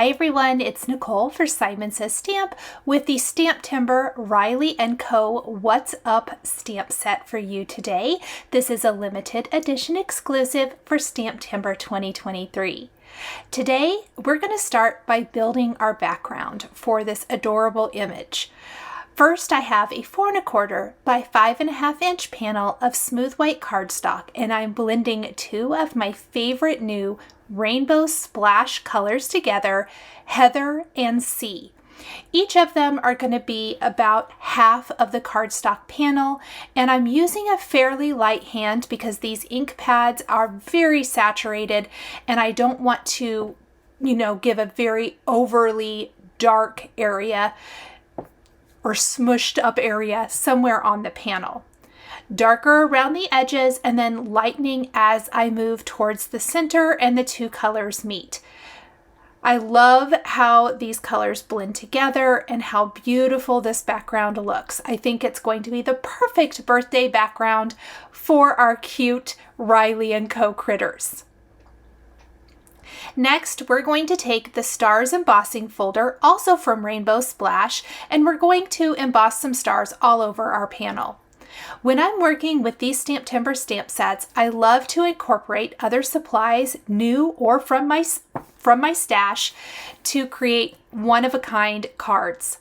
Hi everyone, it's Nicole for Simon Says Stamp with the STAMPtember Riley & Co. What's Up stamp set for you today. This is a limited edition exclusive for STAMPtember 2023. Today, we're going to start by building our background for this adorable image. First, I have a 4 1/4 by 5 1/2 inch panel of smooth white cardstock, and I'm blending two of my favorite new rainbow splash colors together, Heather and Sea. Each of them are going to be about half of the cardstock panel, and I'm using a fairly light hand because these ink pads are very saturated and I don't want to, give a very overly dark area or smushed up area somewhere on the panel. Darker around the edges and then lightening as I move towards the center and the two colors meet. I love how these colors blend together and how beautiful this background looks. I think it's going to be the perfect birthday background for our cute Riley & Co. critters. Next, we're going to take the stars embossing folder, also from Rainbow Splash, and we're going to emboss some stars all over our panel. When I'm working with these STAMPtember stamp sets, I love to incorporate other supplies, new or from my stash, to create one-of-a-kind cards.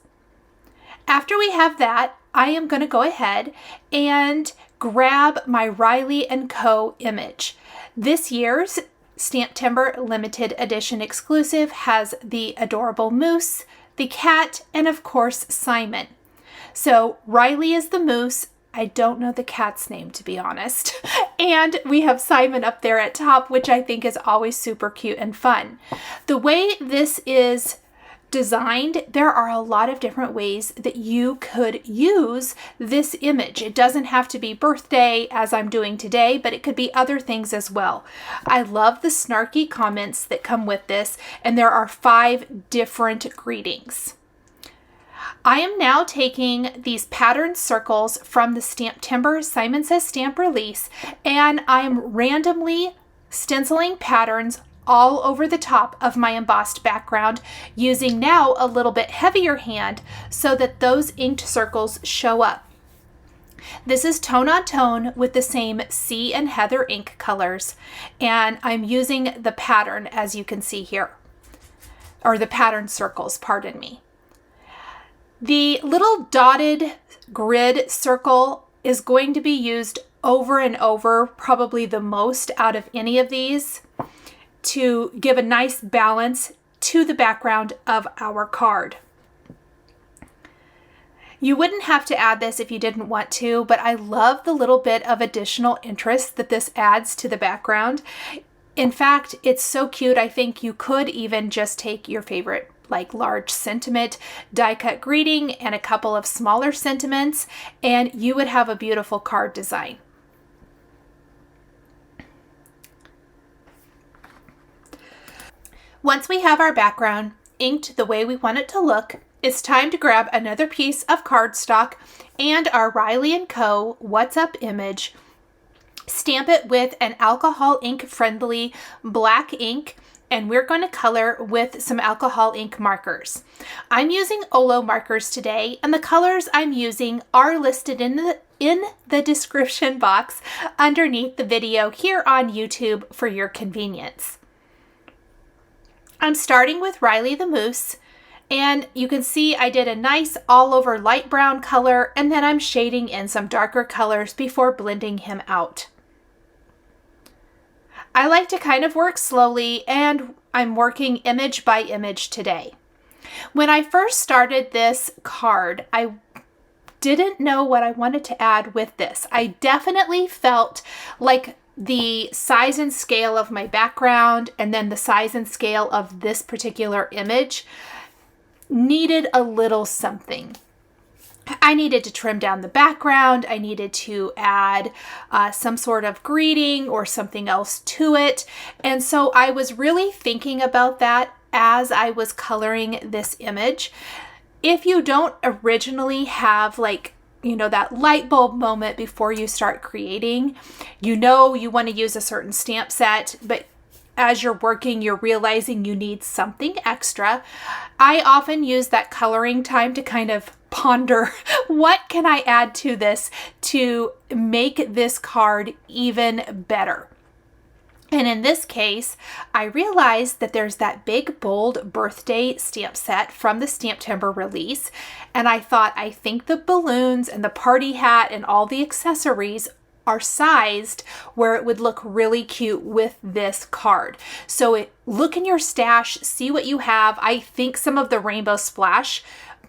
After we have that, I am going to go ahead and grab my Riley & Co. image. This year's STAMPtember limited edition exclusive has the adorable moose, the cat, and of course Simon. So Riley is the moose. I don't know the cat's name, to be honest. And we have Simon up there at top, which I think is always super cute and fun. The way this is designed, there are a lot of different ways that you could use this image. It doesn't have to be birthday as I'm doing today, but it could be other things as well. I love the snarky comments that come with this, and there are 5 different greetings. I am now taking these patterned circles from the STAMPtember Simon Says Stamp release, and I am randomly stenciling patterns all over the top of my embossed background, using now a little bit heavier hand so that those inked circles show up. This is tone on tone with the same Sea and Heather ink colors, and I'm using the pattern as you can see here, or the pattern circles, pardon me. The little dotted grid circle is going to be used over and over, probably the most out of any of these, to give a nice balance to the background of our card. You wouldn't have to add this if you didn't want to, but I love the little bit of additional interest that this adds to the background. In fact, it's so cute. I think you could even just take your favorite large sentiment die cut greeting and a couple of smaller sentiments, and you would have a beautiful card design. Once we have our background inked the way we want it to look, it's time to grab another piece of cardstock and our Riley & Co. What's Up image, stamp it with an alcohol ink friendly black ink, and we're going to color with some alcohol ink markers. I'm using Olo markers today, and the colors I'm using are listed in the description box underneath the video here on YouTube for your convenience. I'm starting with Riley the Moose, and you can see I did a nice all over light brown color, and then I'm shading in some darker colors before blending him out. I like to kind of work slowly, and I'm working image by image today. When I first started this card, I didn't know what I wanted to add with this. I definitely felt like the size and scale of my background and then the size and scale of this particular image needed a little something. I needed to trim down the background. I needed to add some sort of greeting or something else to it. And so I was really thinking about that as I was coloring this image. If you don't originally have that light bulb moment before you start creating, you want to use a certain stamp set, but as you're working, you're realizing you need something extra. I often use that coloring time to kind of ponder, what can I add to this to make this card even better? And in this case, I realized that there's that big, bold birthday stamp set from the STAMPtember release. And I thought, I think the balloons and the party hat and all the accessories are sized where it would look really cute with this card. So look in your stash, see what you have. I think some of the Rainbow Splash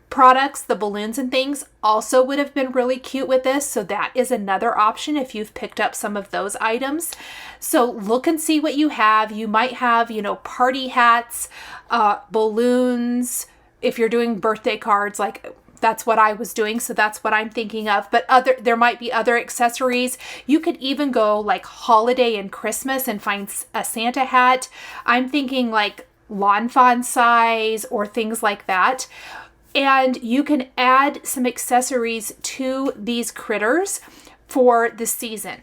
products, the balloons and things, also would have been really cute with this. So that is another option if you've picked up some of those items. So look and see what you have. You might have, you know, party hats, balloons. If you're doing birthday cards, like that's what I was doing, so that's what I'm thinking of. But there might be other accessories. You could even go like holiday and Christmas and find a Santa hat. I'm thinking like lawn fawn size or things like that. And you can add some accessories to these critters for the season.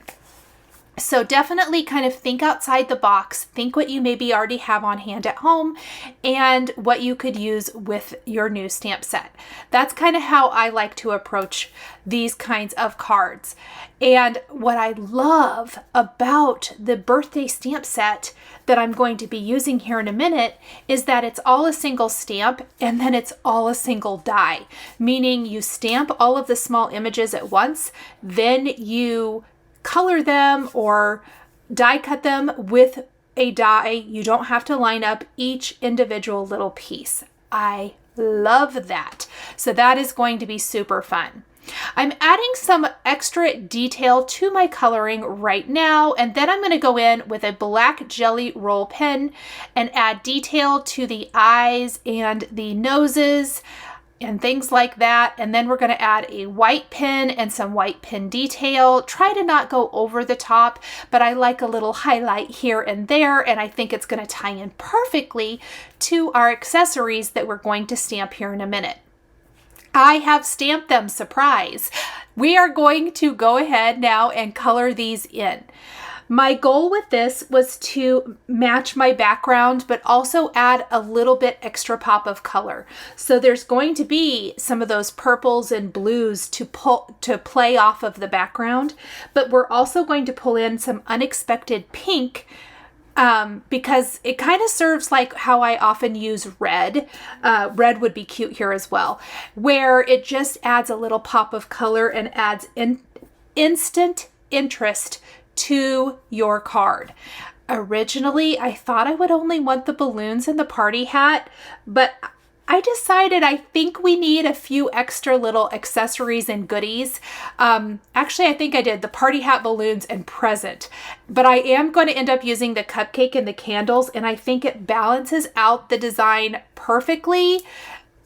So definitely kind of think outside the box, think what you maybe already have on hand at home and what you could use with your new stamp set. That's kind of how I like to approach these kinds of cards. And what I love about the birthday stamp set that I'm going to be using here in a minute is that it's all a single stamp and then it's all a single die, meaning you stamp all of the small images at once, then you color them or die cut them with a die. You don't have to line up each individual little piece. I love that. So that is going to be super fun. I'm adding some extra detail to my coloring right now, and then I'm going to go in with a black jelly roll pen and add detail to the eyes and the noses and things like that. And then we're going to add a white pen and some white pen detail. Try to not go over the top, but I like a little highlight here and there, and I think it's going to tie in perfectly to our accessories that we're going to stamp here in a minute. I have stamped them, surprise. We are going to go ahead now and color these in. My goal with this was to match my background, but also add a little bit extra pop of color. So there's going to be some of those purples and blues to play off of the background, but we're also going to pull in some unexpected pink because it kind of serves like how I often use red. Red would be cute here as well, where it just adds a little pop of color and adds instant interest to your card. Originally, I thought I would only want the balloons and the party hat, but I decided I think we need a few extra little accessories and goodies. Actually, I think I did the party hat, balloons, and present, but I am going to end up using the cupcake and the candles, and I think it balances out the design perfectly.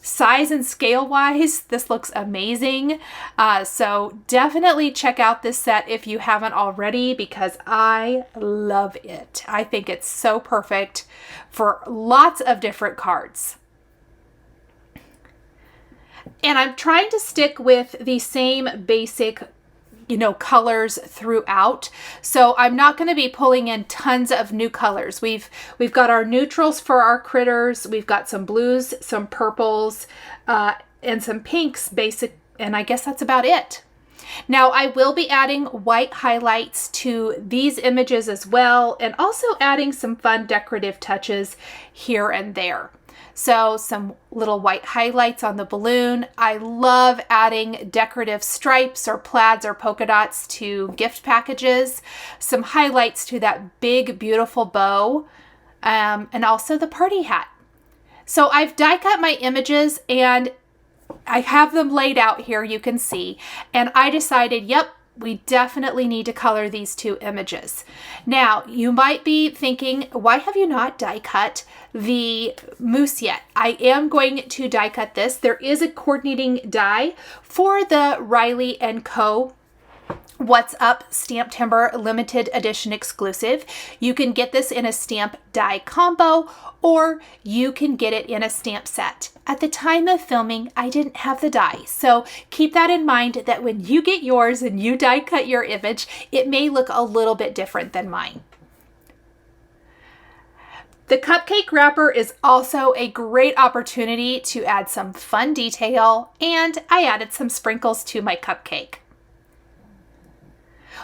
Size and scale wise, this looks amazing. So definitely check out this set if you haven't already, because I love it. I think it's so perfect for lots of different cards. And I'm trying to stick with the same basic, colors throughout. So I'm not going to be pulling in tons of new colors. We've got our neutrals for our critters. We've got some blues, some purples, and some pinks basic. And I guess that's about it. Now I will be adding white highlights to these images as well, and also adding some fun decorative touches here and there. So some little white highlights on the balloon. I love adding decorative stripes or plaids or polka dots to gift packages. Some highlights to that big, beautiful bow, and also the party hat. So I've die cut my images and I have them laid out here, you can see. And I decided, yep, we definitely need to color these two images. Now, you might be thinking, why have you not die cut the moose yet? I am going to die cut this. There is a coordinating die for the Riley & Co. What's Up STAMPtember limited edition exclusive. You can get this in a stamp die combo, or you can get it in a stamp set. At the time of filming, I didn't have the die, so keep that in mind that when you get yours and you die cut your image, it may look a little bit different than mine. The cupcake wrapper is also a great opportunity to add some fun detail, and I added some sprinkles to my cupcake.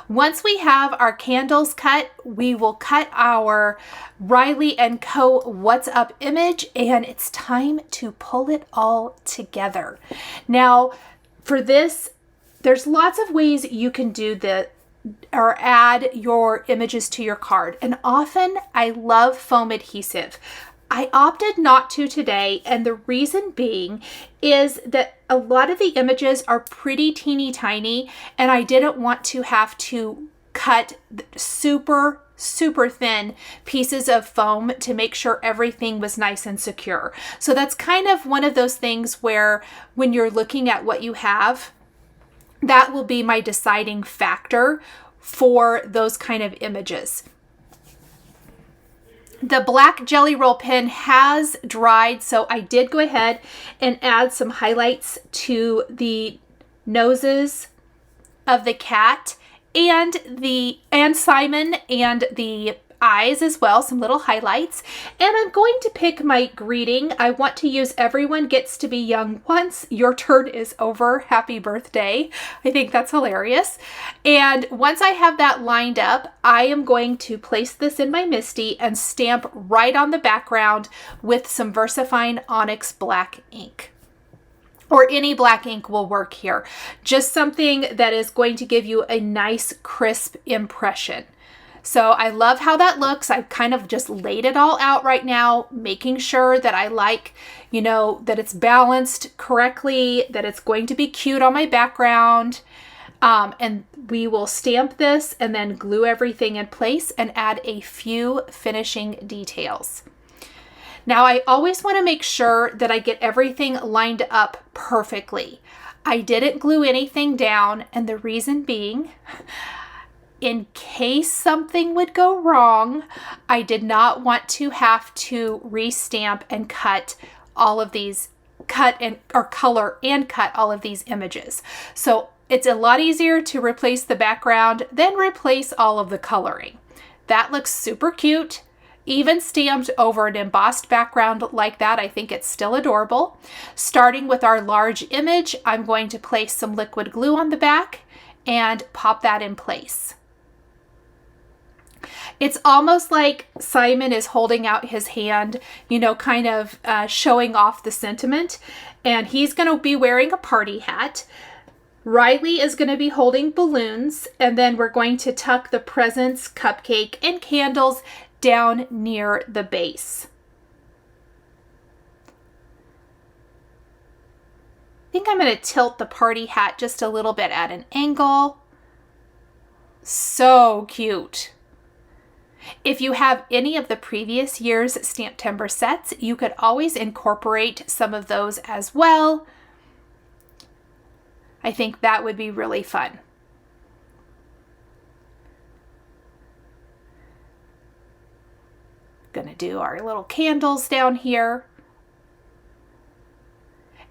Once we have our candles cut, we will cut our Riley & Co. What's Up image, and it's time to pull it all together. Now, for this, there's lots of ways you can do or add your images to your card. And often I love foam adhesive. I opted not to today, and the reason being is that a lot of the images are pretty teeny tiny, and I didn't want to have to cut super thin pieces of foam to make sure everything was nice and secure. So that's kind of one of those things where when you're looking at what you have, that will be my deciding factor for those kind of images. The black Jelly Roll pen has dried, so I did go ahead and add some highlights to the noses of the cat and Simon, and the eyes as well, some little highlights. And I'm going to pick my greeting. I want to use "Everyone gets to be young once. Your turn is over. Happy birthday." I think that's hilarious. And once I have that lined up, I am going to place this in my MISTI and stamp right on the background with some VersaFine ONYX black ink. Or any black ink will work here. Just something that is going to give you a nice crisp impression. So I love how that looks. I've kind of just laid it all out right now, making sure that I like, that it's balanced correctly, that it's going to be cute on my background. And we will stamp this and then glue everything in place and add a few finishing details. Now, I always want to make sure that I get everything lined up perfectly. I didn't glue anything down, and the reason being, in case something would go wrong, I did not want to have to restamp and cut all of these, color and cut all of these images. So it's a lot easier to replace the background than replace all of the coloring. That looks super cute. Even stamped over an embossed background like that, I think it's still adorable. Starting with our large image, I'm going to place some liquid glue on the back and pop that in place. It's almost like Simon is holding out his hand, kind of showing off the sentiment. And he's going to be wearing a party hat. Riley is going to be holding balloons. And then we're going to tuck the presents, cupcake, and candles down near the base. I think I'm going to tilt the party hat just a little bit at an angle. So cute. If you have any of the previous year's STAMPtember sets, you could always incorporate some of those as well. I think that would be really fun. Gonna do our little candles down here.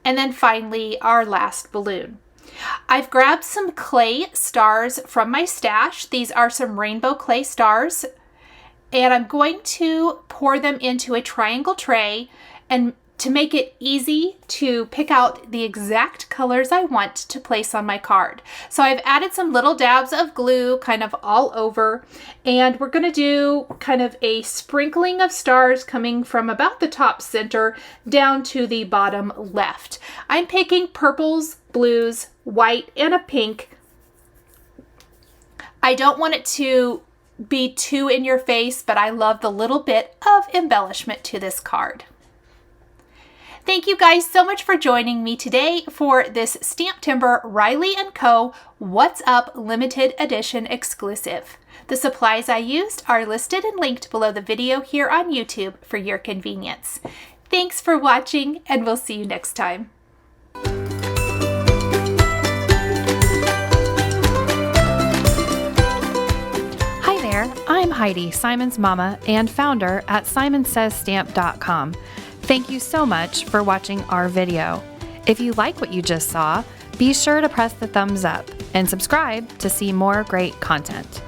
And then finally, our last balloon. I've grabbed some clay stars from my stash. These are some rainbow clay stars. And I'm going to pour them into a triangle tray, and to make it easy to pick out the exact colors I want to place on my card. So I've added some little dabs of glue kind of all over, and we're going to do kind of a sprinkling of stars coming from about the top center down to the bottom left. I'm picking purples, blues, white, and a pink. I don't want it to be too in your face, but I love the little bit of embellishment to this card. Thank you guys so much for joining me today for this STAMPtember Riley & Co. What's Up limited edition exclusive. The supplies I used are listed and linked below the video here on YouTube for your convenience. Thanks for watching, and we'll see you next time. I'm Heidi, Simon's mama and founder at simonsaysstamp.com. Thank you so much for watching our video. If you like what you just saw, be sure to press the thumbs up and subscribe to see more great content.